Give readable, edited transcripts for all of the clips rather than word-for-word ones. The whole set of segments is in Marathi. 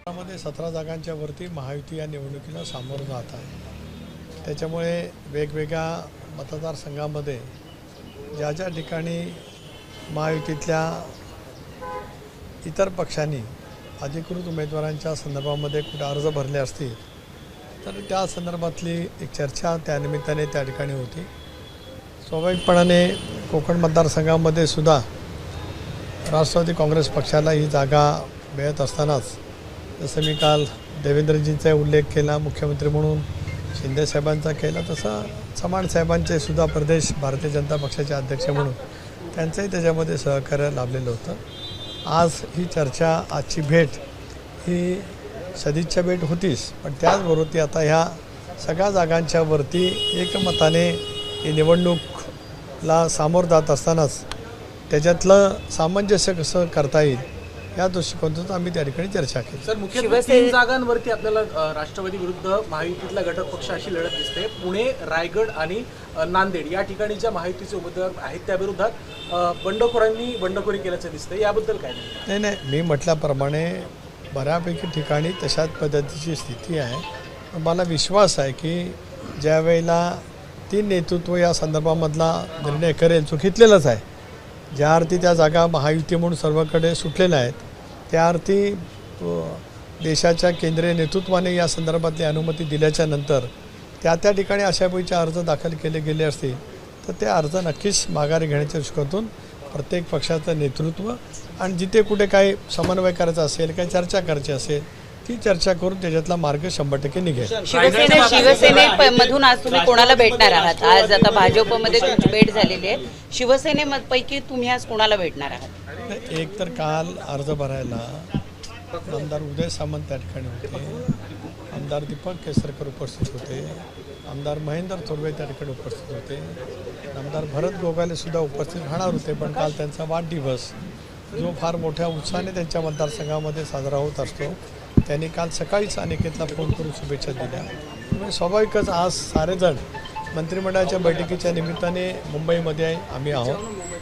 मध्ये 17 जागांच्या वरती महायुती या निवडणुकीला सामोरं जात आहे। त्याच्यामुळे वेगवेगळ्या मतदारसंघामध्ये ज्या ज्या ठिकाणी महायुतीतल्या इतर पक्षांनी अधिकृत उमेदवारांच्या संदर्भामध्ये कुठे अर्ज भरले असतील तर त्या संदर्भातली एक चर्चा त्या निमित्ताने त्या ठिकाणी होती। स्वाभाविकपणाने कोकण मतदारसंघामध्ये सुद्धा राष्ट्रवादी काँग्रेस पक्षाला ही जागा मिळत असतानाच जसं मी काल देवेंद्रजींचा उल्लेख केला, मुख्यमंत्री म्हणून शिंदे साहेबांचा केला, तसं चव्हाण साहेबांचे सुद्धा प्रदेश भारतीय जनता पक्षाचे अध्यक्ष म्हणून त्यांचंही त्याच्यामध्ये सहकार्य लाभलेलं होतं। आज ही चर्चा, आजची भेट ही सदिच्छा भेट होतीच, पण त्याचबरोबर ती आता ह्या सगळ्या जागांच्या वरती एकमताने ही निवडणूकला सामोरं जात असतानाच त्याच्यातलं सामंजस्य कसं करता येईल या दृष्टिकोनातून आम्ही त्या ठिकाणी चर्चा केली। सर, मुख्यत्वे 3 जागांवरती आपल्याला राष्ट्रवादी विरुद्ध महायुतीतला घटक पक्ष अशी लढत दिसते। पुणे, रायगड आणि नांदेड या ठिकाणी ज्या महायुतीचे उमेदवार आहेत त्या विरोधात बंडखोरांनी बंडखोरी केल्याचं दिसतं, याबद्दल काय? नाही, मी म्हटल्याप्रमाणे बऱ्यापैकी ठिकाणी तशाच पद्धतीची स्थिती आहे। मला विश्वास आहे की ज्या वेळेला तीन नेतृत्व या संदर्भामधला निर्णय करेल, चुकीतलेलंच आहे। ज्या अर्थी त्या जागा महायुती म्हणून सर्वकडे सुटलेल्या आहेत त्या अर्थी देशाच्या केंद्रीय नेतृत्वाने या संदर्भातली अनुमती दिल्याच्या नंतर त्या ठिकाणी अशापैकी अर्ज दाखल केले गेले असतील तर ते अर्ज नक्कीच माघारी घेण्याच्या दृष्टिकोनातून प्रत्येक पक्षाचं नेतृत्व आणि जिथे कुठे काही समन्वय करायचा असेल, काही चर्चा करायची असेल ती चर्चा करून त्याच्यातला मार्ग 100% निघेल। शिवसेनेमधून आज तुम्ही कोणाला भेटणार आहात? आज आता भाजपमध्ये तुमची भेट झालेली आहे, शिवसेनेपैकी तुम्ही आज कोणाला भेटणार आहात? एक तर काल अर्ज भरायला आमदार उदय सामंत त्या ठिकाणी होते, आमदार दीपक केसरकर उपस्थित होते, आमदार महेंद्र थोरवे त्या ठिकाणी उपस्थित होते, आमदार भरत गोगाले सुद्धा उपस्थित राहणार होते, पण काल त्यांचा वाढदिवस जो फार मोठ्या उत्साहाने त्यांच्या मतदारसंघामध्ये साजरा होत असतो त्यांनी काल सकाळीच अनिकेतला फोन करून शुभेच्छा दिल्या। त्यामुळे स्वाभाविकच आज सारेजण मंत्रिमंडळाच्या बैठकीच्या निमित्ताने मुंबईमध्ये आम्ही आहोत,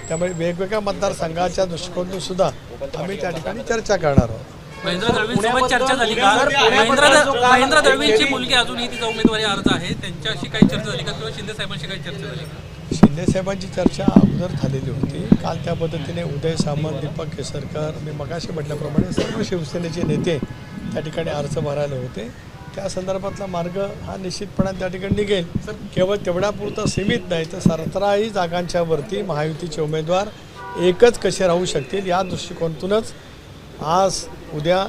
त्यामुळे वेगवेगळ्या मतदारसंघाच्या दृष्टिकोनातून सुद्धा आम्ही त्या ठिकाणी चर्चा करणार आहोत। महेंद्र दळवींसोबत चर्चा झाली का? महेंद्र दळवींची मुलगी अजूनही तिचा उमेदवारी अर्ज आहे, त्यांच्याशी काही चर्चा झाली का किंवा शिंदे साहेबांशी काही चर्चा झाली का? शिंदे साहेबांची चर्चा अगोदर झालेली होती। काल त्या पद्धतीने उदय सामंत, दीपक केसरकर, मी मगाशी म्हटल्याप्रमाणे सर्व शिवसेनेचे नेते त्या ठिकाणी अर्ज भरायला होते। त्या संदर्भातला मार्ग हा निश्चितपणे त्या ठिकाणी निघेल। केवळ तेवढ्यापुरतं सीमित नाही तर 17ही जागांच्या वरती महायुतीचे उमेदवार एकच कसे राहू शकतील या दृष्टिकोनातूनच आज उद्या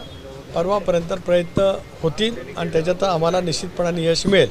परवापर्यंत प्रयत्न होतील आणि त्याच्यात आम्हाला निश्चितपणाने यश मिळेल।